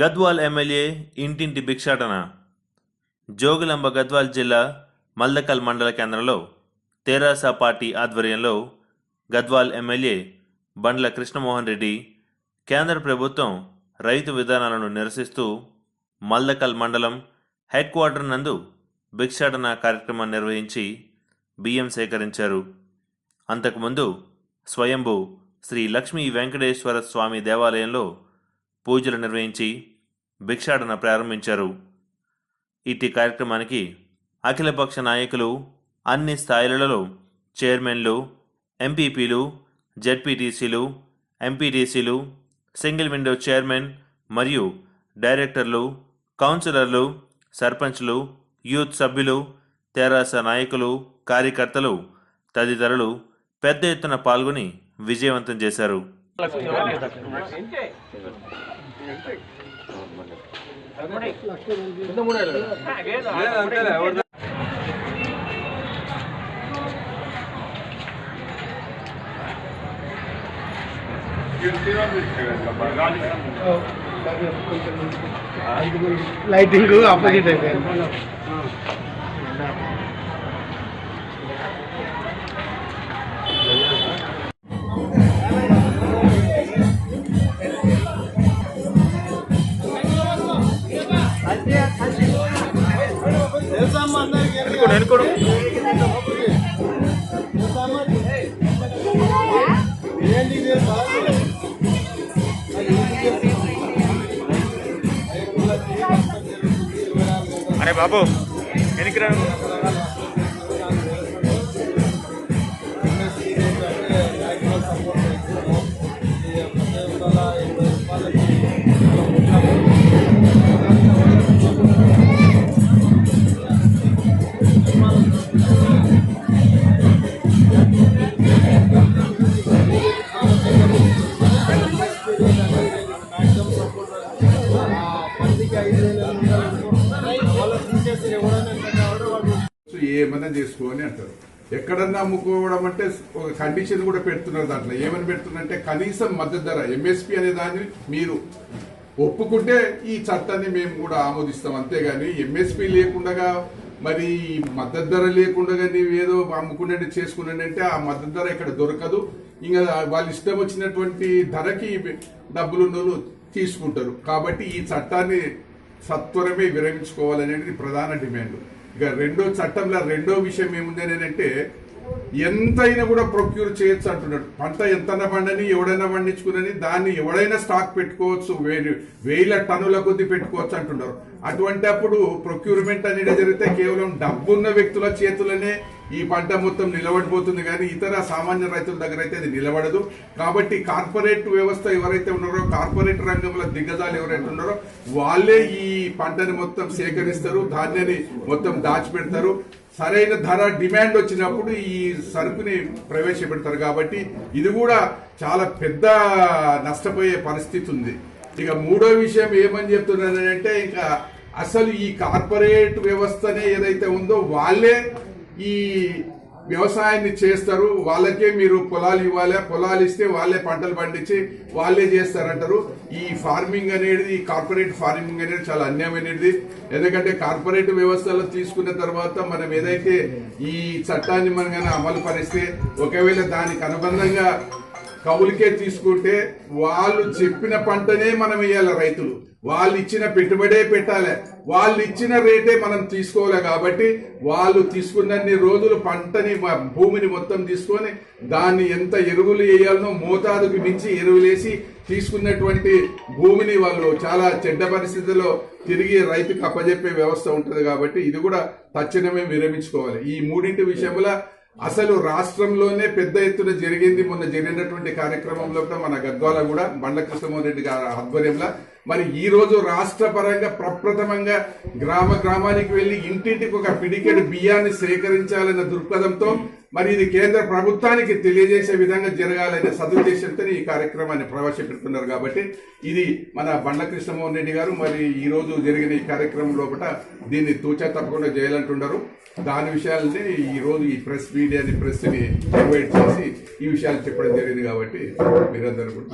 Gadwal MLA ఇంటింటి భిక్షాటన. జోగులాంబ గద్వాల్ జిల్లా మల్దకల్ మండల కేంద్రంలో తెరాస పార్టీ ఆధ్వర్యంలో గద్వాల్ ఎమ్మెల్యే బండ్ల కృష్ణమోహన్ రెడ్డి కేంద్ర ప్రభుత్వం రైతు విధానాలను నిరసిస్తూ మల్దకల్ మండలం హెడ్ క్వార్టర్ నందు భిక్షాటన కార్యక్రమం నిర్వహించి బియ్యం సేకరించారు. అంతకుముందు స్వయంభూ శ్రీ లక్ష్మీ వెంకటేశ్వర స్వామి దేవాలయంలో పూజలు నిర్వహించి భిక్షాటన ప్రారంభించారు. ఇట్టి కార్యక్రమానికి అఖిలపక్ష నాయకులు, అన్ని స్థాయిలలో చైర్మన్లు, ఎంపీపీలు, జెడ్పీటీసీలు, ఎంపీటీసీలు, సింగిల్ విండో చైర్మన్ మరియు డైరెక్టర్లు, కౌన్సిలర్లు, సర్పంచ్లు, యూత్ సభ్యులు, తెరాస నాయకులు, కార్యకర్తలు తదితరులు పెద్ద ఎత్తున పాల్గొని విజయవంతం చేశారు. లైటింగ్ ఆపోజిట్ అయితే అరే బాబు వెనక్కి రా. ఏమన్నా చేసుకోని అంటారు. ఎక్కడన్నా అమ్ముకోవడం అంటే ఒక కండిషన్ కూడా పెడుతున్నారు. దాంట్లో ఏమని పెడుతున్నారంటే కనీసం మద్దతు ధర ఎంఎస్పీ అనే దాన్ని మీరు ఒప్పుకుంటే ఈ చట్టాన్ని మేము కూడా ఆమోదిస్తాం. అంతేగాని ఎంఎస్పీ లేకుండా మరి మద్దతు ధర లేకుండా నీవు ఏదో అమ్ముకునే చేసుకునే అంటే ఆ మద్దతు ధర ఇక్కడ దొరకదు. ఇంకా వాళ్ళు ఇష్టం వచ్చినటువంటి ధరకి డబ్బులున్నోళ్ళు తీసుకుంటారు. కాబట్టి ఈ చట్టాన్ని సత్వరమే విరమించుకోవాలనేది ప్రధాన డిమాండ్. ఇక చట్టంలో రెండో విషయం ఏముందనేనంటే ఎంతైనా కూడా ప్రొక్యూర్ చేయొచ్చు అంటున్నాడు. పంట ఎంతైనా పండని ఎవడైనా పండించుకుని దాన్ని ఎవడైనా స్టాక్ పెట్టుకోవచ్చు, వేల టన్నుల కొద్ది పెట్టుకోవచ్చు అంటున్నారు. అటువంటి అప్పుడు ప్రొక్యూర్మెంట్ అనేది జరిగితే కేవలం డబ్బున్న వ్యక్తుల చేతులనే ఈ పంట మొత్తం నిలబడిపోతుంది, కానీ ఇతర సామాన్య రైతుల దగ్గర అయితే అది నిలబడదు. కాబట్టి కార్పొరేట్ వ్యవస్థ ఎవరైతే ఉన్నారో, కార్పొరేట్ రంగంలో దిగ్గజాలు ఎవరైతే ఉన్నారో వాళ్ళే ఈ పంటని మొత్తం సేకరిస్తారు, ధాన్యాన్ని మొత్తం దాచిపెడతారు. సరైన ధర డిమాండ్ వచ్చినప్పుడు ఈ సరుకుని ప్రవేశపెడతారు. కాబట్టి ఇది కూడా చాలా పెద్ద నష్టపోయే పరిస్థితి ఉంది. ఇక మూడో విషయం ఏమని చెప్తున్నానంటే, ఇంకా అసలు ఈ కార్పొరేట్ వ్యవస్థనే ఏదైతే ఉందో వాళ్ళే ఈ వ్యవసాయాన్ని చేస్తారు, వాళ్ళకే మీరు పొలాలు ఇవ్వాలి, పొలాలు ఇస్తే వాళ్ళే పంటలు పండించి వాళ్ళే చేస్తారంటారు. ఈ ఫార్మింగ్ అనేది, ఈ కార్పొరేట్ ఫార్మింగ్ అనేది చాలా అన్యాయమైనది. ఎందుకంటే కార్పొరేట్ వ్యవస్థలో తీసుకున్న తర్వాత మనం ఏదైతే ఈ చట్టాన్ని మనం అమలు పరిస్తే, ఒకవేళ దానికి అనుబంధంగా కౌలుకే తీసుకుంటే వాళ్ళు చెప్పిన పంటనే మనం వేయాలి. రైతులు వాళ్ళు ఇచ్చిన పెట్టుబడే పెట్టాలి, వాళ్ళు ఇచ్చిన రేటే మనం తీసుకోవాలి. కాబట్టి వాళ్ళు తీసుకున్నన్ని రోజులు పంటని, భూమిని మొత్తం తీసుకొని దాన్ని ఎంత ఎరువులు వేయాలనో మోతాదుకు మించి ఎరువులేసి తీసుకున్నటువంటి భూమిని వాళ్ళు చాలా చెడ్డ పరిస్థితుల్లో తిరిగి రైతుకు అప్పజెప్పే వ్యవస్థ ఉంటుంది. కాబట్టి ఇది కూడా తక్షణమే విరమించుకోవాలి. ఈ మూడింటి విషయంలో అసలు రాష్ట్రంలోనే పెద్ద ఎత్తున జరిగింది. మొన్న జరిగినటువంటి కార్యక్రమంలో కూడా మన గద్వాల కూడా బండ్ల కృష్ణమోహన్ రెడ్డి గారి ఆధ్వర్యంలో మరి ఈ రోజు రాష్ట్ర పరంగా ప్రప్రథమంగా గ్రామానికి వెళ్లి ఇంటింటికి ఒక పిడికెడు బియ్యాన్ని సేకరించాలన్న దృక్పథంతో మరి ఇది కేంద్ర ప్రభుత్వానికి తెలియజేసే విధంగా జరగాలనే సదుద్దేశంతో ఈ కార్యక్రమాన్ని ప్రవేశపెడుతున్నారు. కాబట్టి ఇది మన బండ్ల కృష్ణమోహన్ రెడ్డి గారు మరి ఈ రోజు జరిగిన ఈ కార్యక్రమం లోపల దీన్ని తూచా తప్పకుండా చేయాలంటున్నారు. దాని విషయాలని ఈ రోజు ఈ ప్రెస్ ని ఇన్వైట్ చేసి ఈ విషయాలు చెప్పడం జరిగింది. కాబట్టి మీరందరూ కూడా